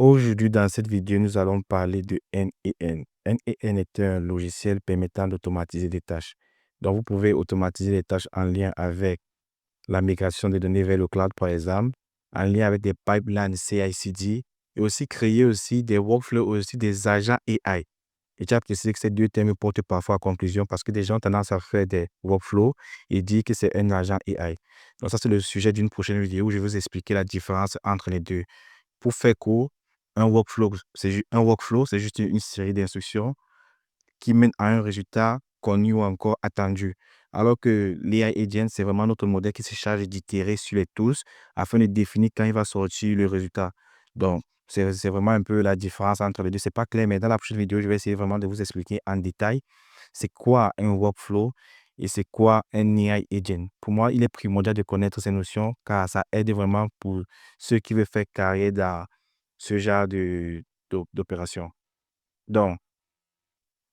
Aujourd'hui, dans cette vidéo, nous allons parler de NEN. NEN est un logiciel permettant d'automatiser des tâches. Donc, vous pouvez automatiser les tâches en lien avec la migration des données vers le cloud, par exemple, en lien avec des pipelines CI/CD et aussi créer aussi des workflows, aussi des agents AI. Et tu as précisé que ces deux termes portent parfois à conclusion parce que des gens ont tendance à faire des workflows et dire que c'est un agent AI. Donc, ça, c'est le sujet d'une prochaine vidéo où je vais vous expliquer la différence entre les deux. Pour faire court, un workflow, c'est juste une série d'instructions qui mènent à un résultat connu ou encore attendu. Alors que l'AI Agent, c'est vraiment notre modèle qui se charge d'itérer sur les tools afin de définir quand il va sortir le résultat. Donc, c'est vraiment un peu la différence entre les deux. C'est pas clair, mais dans la prochaine vidéo, je vais essayer vraiment de vous expliquer en détail c'est quoi un workflow et c'est quoi un AI Agent. Pour moi, il est primordial de connaître ces notions car ça aide vraiment pour ceux qui veulent faire carrière dans ce genre d'opération. Donc,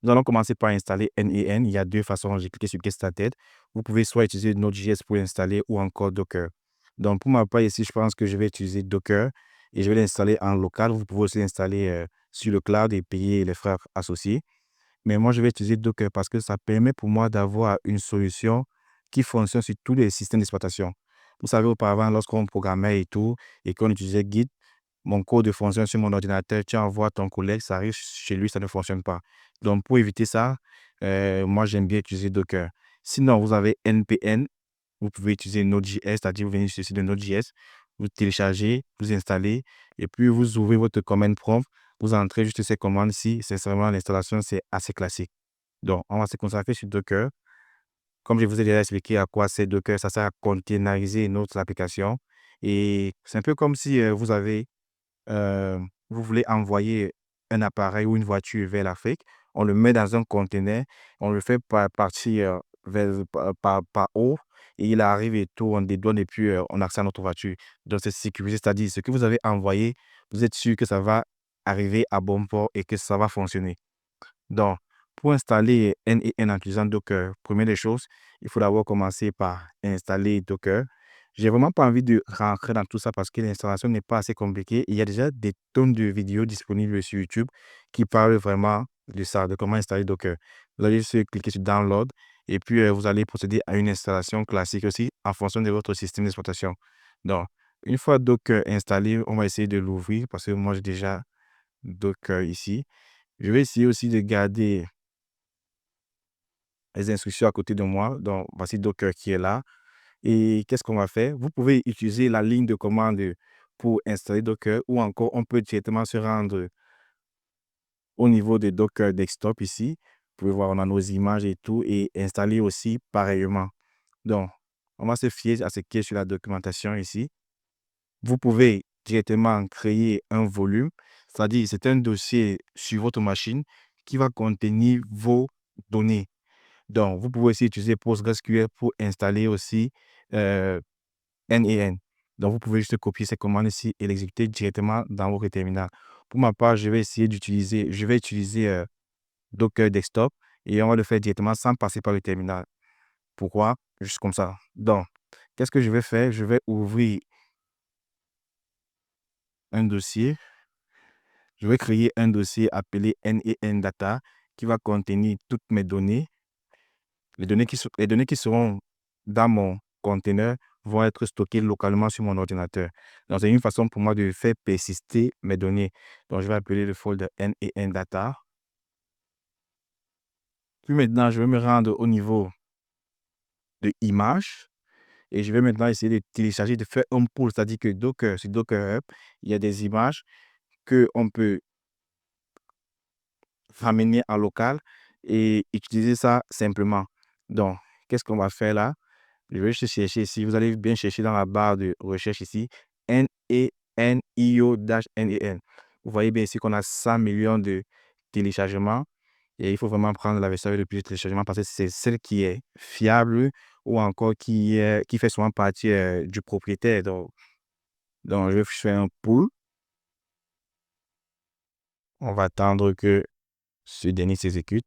nous allons commencer par installer NEN. Il y a deux façons. J'ai cliqué sur Get Started. Vous pouvez soit utiliser Node.js pour l'installer ou encore Docker. Donc, pour ma part ici, je pense que je vais utiliser Docker et je vais l'installer en local. Vous pouvez aussi l'installer sur le cloud et payer les frais associés. Mais moi, je vais utiliser Docker parce que ça permet pour moi d'avoir une solution qui fonctionne sur tous les systèmes d'exploitation. Vous savez, auparavant, lorsqu'on programmait et tout, et qu'on utilisait Git, mon code fonctionne sur mon ordinateur, tu envoies ton collègue, ça arrive chez lui, ça ne fonctionne pas. Donc, pour éviter ça, moi, j'aime bien utiliser Docker. Sinon, vous avez NPN, vous pouvez utiliser Node.js, c'est-à-dire vous venez sur le site de Node.js, vous téléchargez, vous installez, et puis vous ouvrez votre command prompt, vous entrez juste ces commandes-ci, c'est vraiment l'installation, c'est assez classique. Donc, on va se concentrer sur Docker. Comme je vous ai déjà expliqué à quoi c'est Docker, ça sert à containeriser notre application. Et c'est un peu comme si euh, vous voulez envoyer un appareil ou une voiture vers l'Afrique, on le met dans un conteneur, on le fait partir par eau et il arrive et tout, on dédouane et puis on accède à notre voiture. Donc, c'est sécurisé, c'est-à-dire ce que vous avez envoyé, vous êtes sûr que ça va arriver à bon port et que ça va fonctionner. Donc, pour installer NEN en utilisant Docker, première des choses, il faut d'abord commencer par installer Docker. J'ai vraiment pas envie de rentrer dans tout ça parce que l'installation n'est pas assez compliquée. Il y a déjà des tonnes de vidéos disponibles sur YouTube qui parlent vraiment de ça, de comment installer Docker. Vous allez juste cliquer sur Download et puis vous allez procéder à une installation classique aussi en fonction de votre système d'exploitation. Donc, une fois Docker installé, on va essayer de l'ouvrir parce que moi j'ai déjà Docker ici. Je vais essayer aussi de garder les instructions à côté de moi. Donc, voici Docker qui est là. Et qu'est-ce qu'on va faire? Vous pouvez utiliser la ligne de commande pour installer Docker ou encore on peut directement se rendre au niveau de Docker Desktop ici. Vous pouvez voir, on a nos images et tout et installer aussi pareillement. Donc, on va se fier à ce qui est sur la documentation ici. Vous pouvez directement créer un volume, c'est-à-dire c'est un dossier sur votre machine qui va contenir vos données. Donc, vous pouvez aussi utiliser PostgreSQL pour installer aussi NEN. Donc, vous pouvez juste copier ces commandes ici et l'exécuter directement dans votre terminal. Pour ma part, je vais utiliser Docker Desktop et on va le faire directement sans passer par le terminal. Pourquoi? Juste comme ça. Donc, qu'est-ce que je vais faire? Je vais ouvrir un dossier. Je vais créer un dossier appelé NEN Data qui va contenir toutes mes données. Les données qui seront dans mon conteneur vont être stockées localement sur mon ordinateur. Donc, c'est une façon pour moi de faire persister mes données. Donc, je vais appeler le folder NEN Data. Puis maintenant, je vais me rendre au niveau de images et je vais maintenant essayer de télécharger, de faire un pull, c'est-à-dire que Docker, sur Docker Hub, il y a des images qu'on peut ramener en local et utiliser ça simplement. Donc, qu'est-ce qu'on va faire là? Je vais juste chercher ici. Vous allez bien chercher dans la barre de recherche ici. NENIO-NEN. Vous voyez bien ici qu'on a 100 millions de téléchargements. Et il faut vraiment prendre la version avec le plus de téléchargements parce que c'est celle qui est fiable ou encore qui fait souvent partie du propriétaire. Donc, je vais faire un pull. On va attendre que ce dernier s'exécute.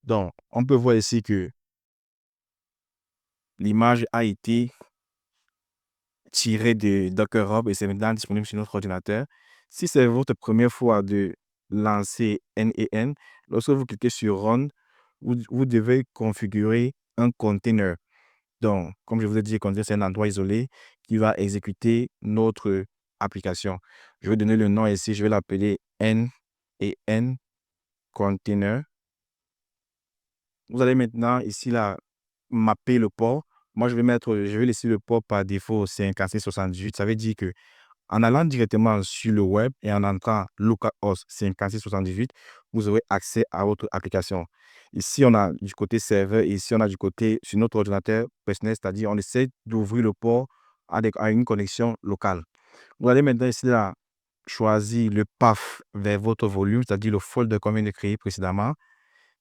Donc, on peut voir ici que l'image a été tirée de Docker Hub et c'est maintenant disponible sur notre ordinateur. Si c'est votre première fois de lancer NEN, lorsque vous cliquez sur Run, vous devez configurer un container. Donc, comme je vous ai dit, le container, c'est un endroit isolé qui va exécuter notre application. Je vais donner le nom ici, je vais l'appeler NEN Container. Vous allez maintenant ici là mapper le port. Moi, je vais laisser le port par défaut 5678. Ça veut dire que en allant directement sur le web et en entrant localhost 5678, vous aurez accès à votre application. Ici, on a du côté serveur et ici, on a du côté sur notre ordinateur personnel, c'est-à-dire on essaie d'ouvrir le port à une connexion locale. Vous allez maintenant ici là choisir le path vers votre volume, c'est-à-dire le folder qu'on vient de créer précédemment.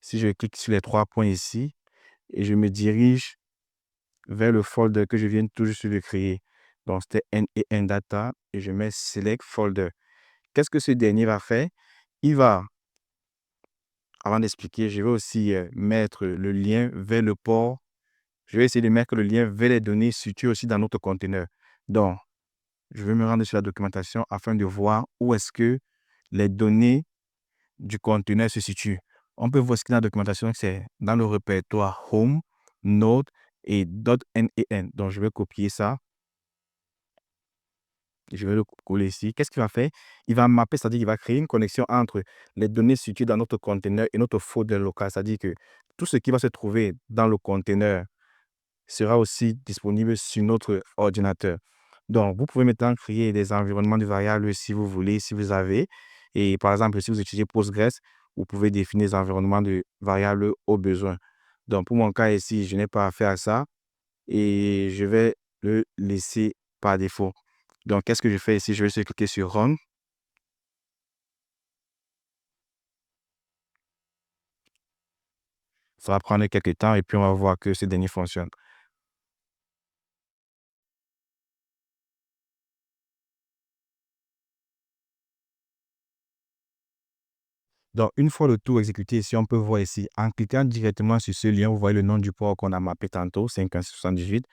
Si je clique sur les 3 points ici et je me dirige vers le folder que je viens tout juste de créer. Donc, c'était NEN Data et je mets Select Folder. Qu'est-ce que ce dernier va faire? Il va, avant d'expliquer, je vais aussi mettre le lien vers le port. Je vais essayer de mettre le lien vers les données situées aussi dans notre conteneur. Donc, je vais me rendre sur la documentation afin de voir où est-ce que les données du conteneur se situent. On peut voir ce qu'il y a dans la documentation, c'est dans le répertoire Home, Node et .nen. Donc, je vais copier ça. Je vais le coller ici. Qu'est-ce qu'il va faire? Il va mapper, c'est-à-dire qu'il va créer une connexion entre les données situées dans notre conteneur et notre folder local. C'est-à-dire que tout ce qui va se trouver dans le conteneur sera aussi disponible sur notre ordinateur. Donc, vous pouvez maintenant créer des environnements de variables si vous voulez, si vous avez. Et par exemple, si vous utilisez Postgres, vous pouvez définir des environnements de variables au besoin. Donc, pour mon cas ici, je n'ai pas affaire à ça et je vais le laisser par défaut. Donc, qu'est-ce que je fais ici? Je vais essayer de cliquer sur Run. Ça va prendre quelques temps et puis on va voir que ce dernier fonctionne. Donc, une fois le tour exécuté, ici, on peut voir ici, en cliquant directement sur ce lien, vous voyez le nom du port qu'on a mappé tantôt, 5678.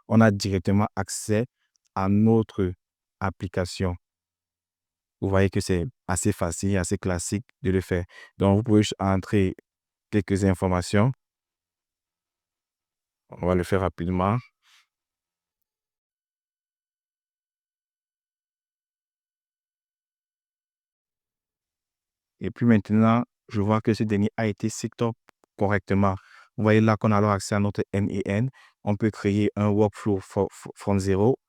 On a directement accès à notre application. Vous voyez que c'est assez facile, assez classique de le faire. Donc, vous pouvez juste entrer quelques informations. On va le faire rapidement. Et puis maintenant, je vois que ce dernier a été set-up correctement. Vous voyez là qu'on a alors accès à notre NEN. On peut créer un workflow from zéro,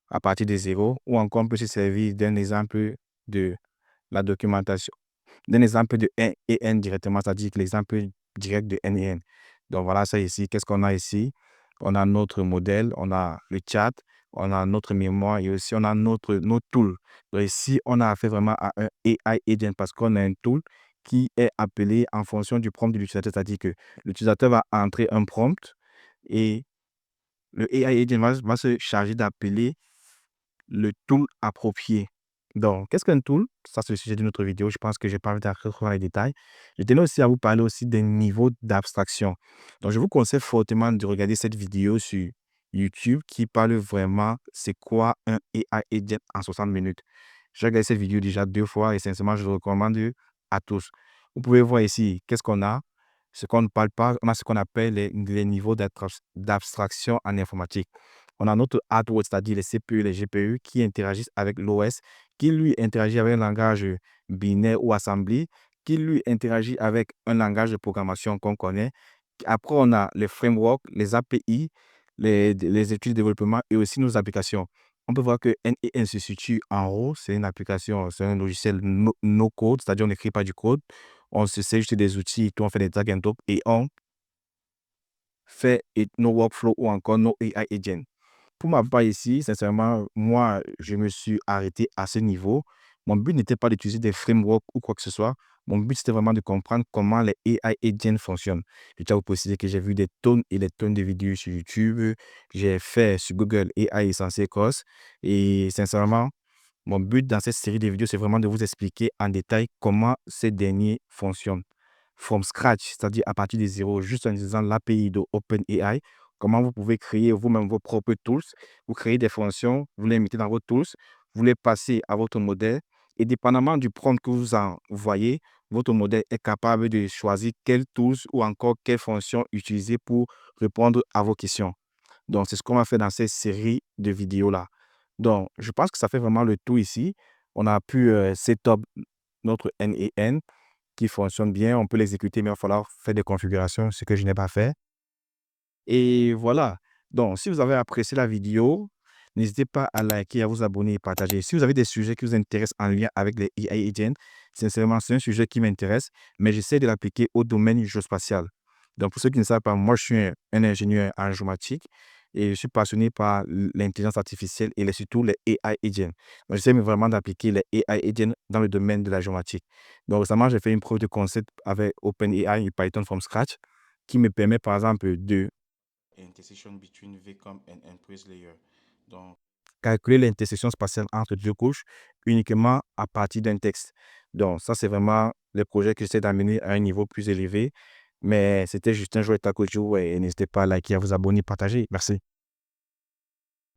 à partir de zéro, ou encore on peut se servir d'un exemple de la documentation, d'un exemple de NEN directement, c'est-à-dire que l'exemple direct de NEN. Donc voilà ça ici. Qu'est-ce qu'on a ici? On a notre modèle, on a le chat, on a notre mémoire et aussi on a notre tool. Donc ici, on a affaire vraiment à un AI agent parce qu'on a un tool qui est appelé en fonction du prompt de l'utilisateur, c'est-à-dire que l'utilisateur va entrer un prompt et le AI agent va se charger d'appeler le tool approprié. Donc, qu'est-ce qu'un tool? Ça, c'est le sujet d'une autre vidéo. Je pense que je n'ai pas envie d'entrer trop dans les détails. Je tenais aussi à vous parler aussi des niveaux d'abstraction. Donc, je vous conseille fortement de regarder cette vidéo sur YouTube qui parle vraiment c'est quoi un AI agent en 60 minutes. J'ai regardé cette vidéo déjà 2 fois et sincèrement, je le recommande à tous. Vous pouvez voir ici, qu'est-ce qu'on a? Ce qu'on ne parle pas, on a ce qu'on appelle les niveaux d'abstraction en informatique. On a notre hardware, c'est-à-dire les CPU et les GPU qui interagissent avec l'OS, qui lui interagit avec un langage binaire ou assembly, qui lui interagit avec un langage de programmation qu'on connaît. Après, on a les frameworks, les API, les études de développement et aussi nos applications. On peut voir que NEN se situe en haut. C'est une application, c'est un logiciel no code, c'est-à-dire on n'écrit pas du code. On se sert juste des outils, tout on fait des drag and drop et on fait nos workflows ou encore nos AI agents. Pour ma part ici, sincèrement, moi, je me suis arrêté à ce niveau. Mon but n'était pas d'utiliser des frameworks ou quoi que ce soit. Mon but, c'était vraiment de comprendre comment les AI agents fonctionnent. Je tiens à vous préciser que j'ai vu des tonnes et des tonnes de vidéos sur YouTube. J'ai fait sur Google AI Essentiel Course. Et sincèrement, mon but dans cette série de vidéos, c'est vraiment de vous expliquer en détail comment ces derniers fonctionnent. From scratch, c'est-à-dire à partir de zéro, juste en utilisant l'API de OpenAI, comment vous pouvez créer vous-même vos propres tools. Vous créez des fonctions, vous les mettez dans vos tools, vous les passez à votre modèle et dépendamment du prompt que vous envoyez, votre modèle est capable de choisir quelles tools ou encore quelles fonctions utiliser pour répondre à vos questions. Donc, c'est ce qu'on va faire dans cette série de vidéos-là. Donc, je pense que ça fait vraiment le tout ici. On a pu setup notre NEN qui fonctionne bien. On peut l'exécuter, mais il va falloir faire des configurations, ce que je n'ai pas fait. Et voilà. Donc, si vous avez apprécié la vidéo, n'hésitez pas à liker, à vous abonner et partager. Si vous avez des sujets qui vous intéressent en lien avec les AI agents, sincèrement, c'est un sujet qui m'intéresse, mais j'essaie de l'appliquer au domaine géospatial. Donc, pour ceux qui ne savent pas, moi, je suis un ingénieur en informatique et je suis passionné par l'intelligence artificielle et surtout les AI agents. Donc, j'essaie vraiment d'appliquer les AI agents dans le domaine de la géomatique. Donc, récemment, j'ai fait une preuve de concept avec OpenAI et Python from scratch qui me permet, par exemple, de intersection between VCOM and Empress layer. Donc, calculer l'intersection spatiale entre deux couches uniquement à partir d'un texte. Donc, ça, c'est vraiment le projet que j'essaie d'amener à un niveau plus élevé. Mais c'était juste un jouet à côté et n'hésitez pas à liker, à vous abonner, partager. Merci.